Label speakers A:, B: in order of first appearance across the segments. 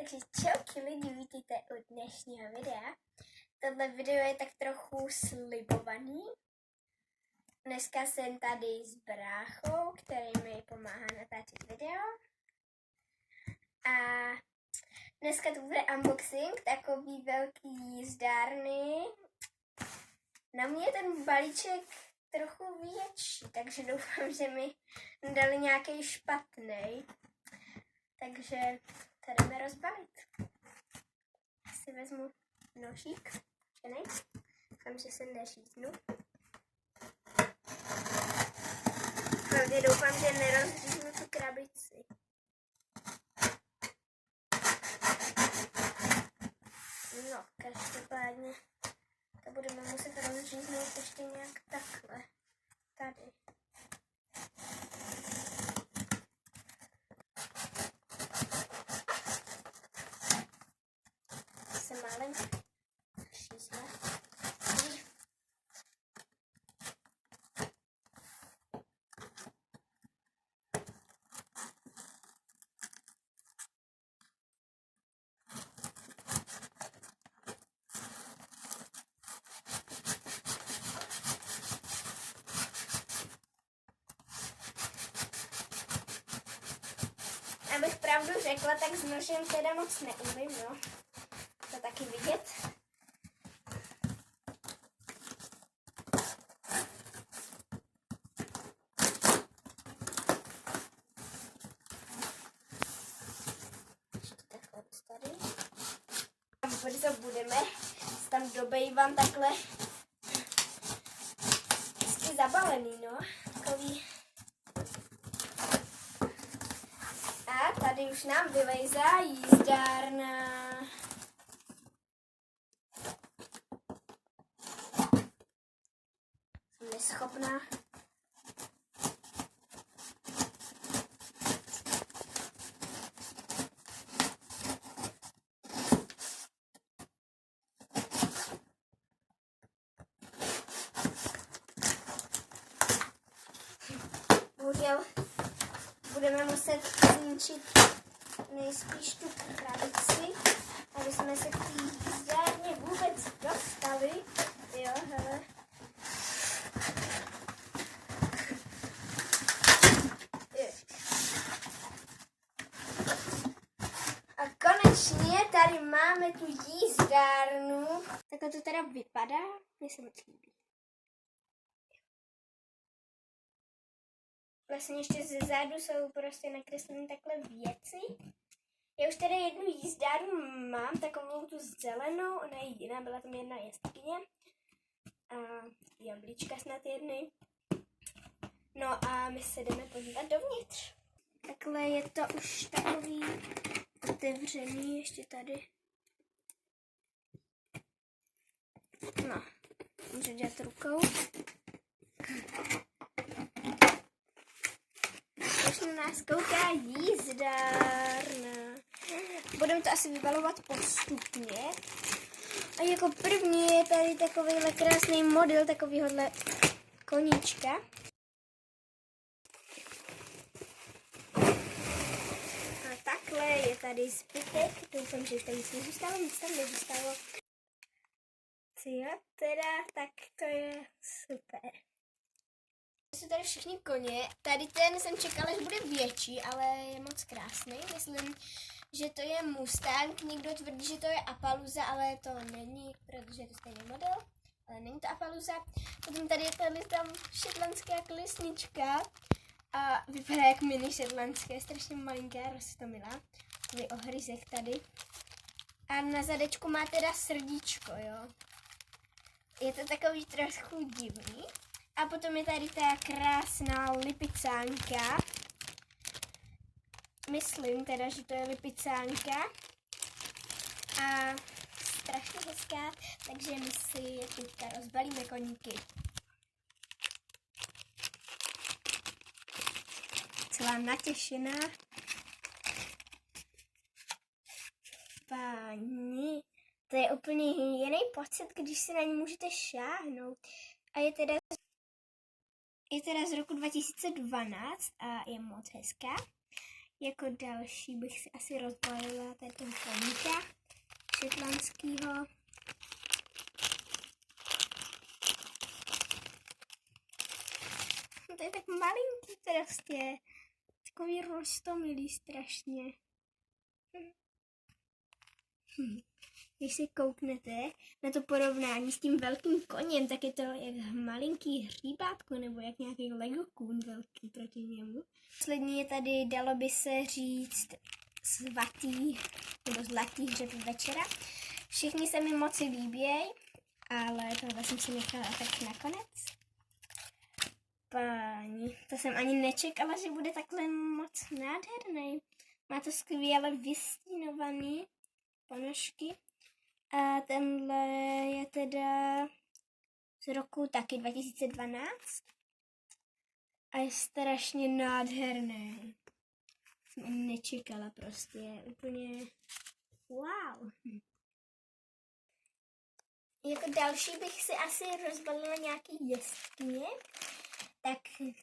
A: Takže čauky lidi, vítejte u dnešního videa. Tohle video je tak trochu slibovaný. Dneska jsem tady s bráchou, který mi pomáhá natáčet video. A dneska to bude unboxing, takový velký jízdárny. Na mě je ten balíček trochu větší, takže doufám, že mi dali nějaký špatný. Takže to jdeme rozbalit. Asi vezmu nožík, že ne? Doufám, že se neříznu. Hlavně doufám, že nerozříznu tu krabici. No, každopádně to budeme muset rozříznout ještě nějak takhle. Tady. Se málem řízne. Abych pravdu řekla, tak s nožem teda moc neumím, no. To taky vidět. Ještě takhle tady. A brzo budeme tam dobejvám takhle hezky zabalený, no. Takový. A tady už nám vylejzá jízdárna. Jsem neschopná. Budeme muset zničit nejspíš tu krabici, aby jsme se k té jízdárně vůbec dostali. Jo, hele. A konečně tady máme tu jízdárnu. Takhle to teda vypadá, mně se moc líbí. Vlastně ještě ze zádu jsou prostě nakreslené takhle věci. Já už tady jednu jízdárnu mám, takovou tu zelenou, ona je jiná, byla tam jedna jeskyně. A jablíčka snad jedny. No a my se jdeme podívat dovnitř. Takhle je to už takový otevřený, ještě tady. No, můžu dělat rukou. Na nás kouká jízdárna. Budeme to asi vybalovat postupně. A jako první je tady takovýhle krásný model takovýhodle koníčka. A takhle je tady zbytek. Doufám, že tady nic nezůstalo, nic tam nezůstalo. Teda, tak to je super. Jsou tady všichni koně. Tady ten jsem čekala, že bude větší, ale je moc krásný. Myslím, že to je Mustang. Někdo tvrdí, že to je Appaloosa, ale to není, protože je to stejný model. Ale není to Appaloosa. Potom tady je tam šetlandská kolesnička. A vypadá jak mini šetlandské, strašně malinká, roztomilá. Takový ohryzek tady. A na zadečku má teda srdíčko, jo. Je to takový trošku divný. A potom je tady ta krásná lipicánka. Myslím teda, že to je lipicánka. A strašně hezká, takže my si teďka rozbalíme koníky. Celá natěšená. Páni, to je úplně jiný pocit, když si na ní můžete šáhnout. A je teda z roku 2012 a je moc hezká. Jako další bych si asi rozbalila tady toho koníka šetlandskýho. To je tak malinký prostě. Takový roztomilý strašně. Když si kouknete na to porovnání s tím velkým koněm, tak je to jak malinký hříbátko nebo jak nějaký Lego kůň velký proti němu. Poslední je tady, dalo by se říct, svatý nebo zlatý hřeb večera. Všichni se mi moc líbějí, ale tohle jsem si nechala tak nakonec. Páni, to jsem ani nečekala, že bude takhle moc nádherný. Má to skvěle vystínovaný ponožky. A tenhle je teda z roku taky 2012. A je strašně nádherný. Jsem ani nečekala prostě, úplně wow. Jako další bych si asi rozbalila nějaký jeskyně. Tak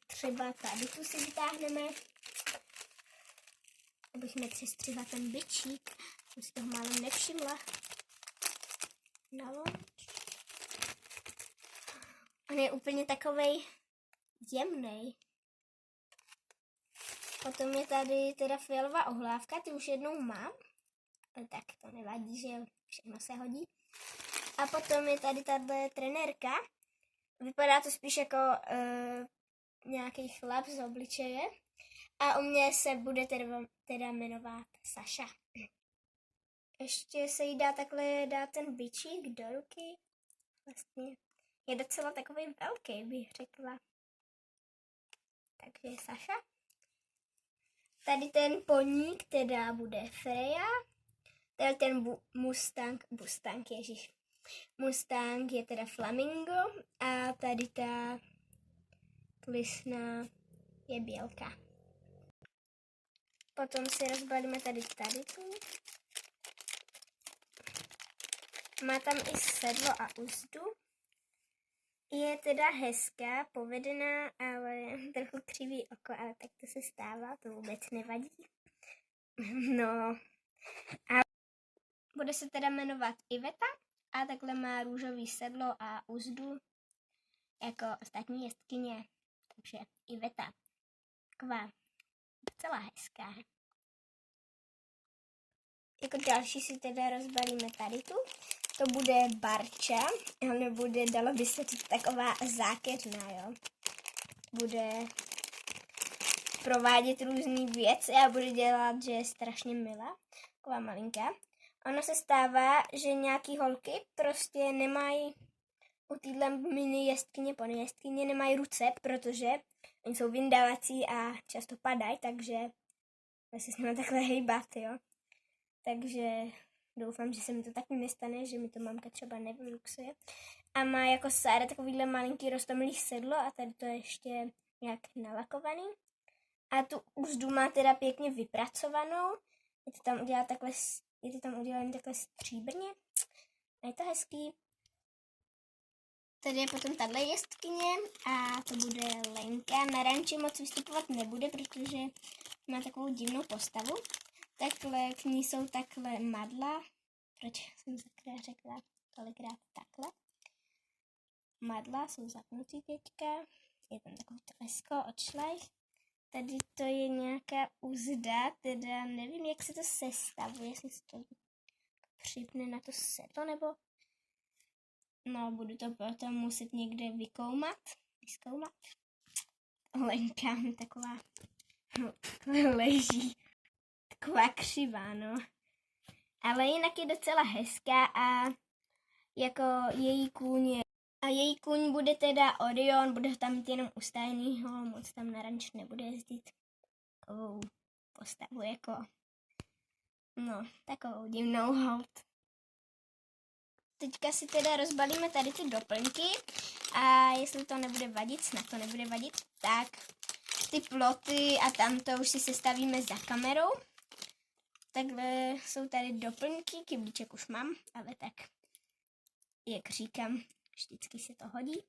A: třeba tady tu si vytáhneme. Abych nepřestřihla ten bičík. Jsem si toho málem nevšimla. No. On je úplně takovej jemnej. Potom je tady teda fialová ohlávka, ty už jednou mám. Tak to nevadí, že všechno se hodí. A potom je tady tato trenérka. Vypadá to spíš jako nějaký chlap z obličeje. A u mě se bude teda jmenovat Saša. Ještě se jí dá takhle dát ten bičík do ruky. Vlastně je docela takový velký, bych řekla. Takže Saša. Tady ten poník teda bude Freja. Tady ten Mustang je teda Flamingo. A tady ta plisna je Bělka. Potom si rozbalíme tady tu. Má tam i sedlo a uzdu. Je teda hezká, povedená, ale trochu křivý oko, ale tak to se stává, to vůbec nevadí. No. A bude se teda jmenovat Iveta a takhle má růžový sedlo a uzdu jako ostatní jeskyně. Takže Iveta. Taková docela hezká. Jako další si teda rozbalíme tady tu. To bude Barča, ale bude, dalo by se říct, taková zákeřná, jo. Bude provádět různé věci a bude dělat, že je strašně milá, taková malinká. Ono se stává, že nějaký holky prostě nemají u téhle mini jeskyně, pony jeskyně nemají ruce, protože oni jsou vyndávací a často padají, takže se s nimi takhle hejbat, jo. Takže doufám, že se mi to taky nestane, že mi to mamka třeba nevyluxuje. A má jako Sára takovýhle malinký roztomilý sedlo a tady to je ještě nějak nalakovaný. A tu úzdu má teda pěkně vypracovanou. Je to tam udělané takhle stříbrně. A je to hezký. Tady je potom tahle jeskyně a to bude Lenka. Na ranči moc vystupovat nebude, protože má takovou divnou postavu. Takhle k ní jsou takhle madla. Proč jsem řekla tolikrát takhle? Madla jsou zapnutý teďka. Je tam takový tlesko, odšlejch. Tady to je nějaká uzda, teda nevím, jak se to sestavuje, jestli se to připne na to sedlo, nebo... No, budu to potom muset někde vyzkoumat. Lenka taková leží. Taková křivá, no. Ale jinak je docela hezká a jako její kůň bude teda Orion, bude tam mít jenom ustájenýho, moc tam na ranč nebude jezdit. Takovou postavu jako, no, takovou divnou hold. Teďka si teda rozbalíme tady ty doplňky a jestli to nebude vadit, snad to nebude vadit, tak ty ploty a tamto už si sestavíme za kamerou. Takhle jsou tady doplňky, kyblíček už mám, ale tak, jak říkám, vždycky se to hodí.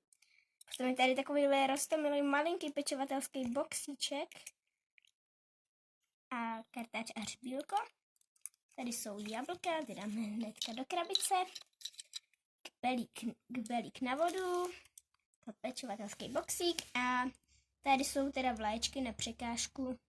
A: Potom je tady takovýhle roztomilý malinký pečovatelský boxíček. a kartáč a hřbílko. Tady jsou jablka, ty dáme hnedka do krabice. Kbelík na vodu, pečovatelský boxík a tady jsou teda vlaječky na překážku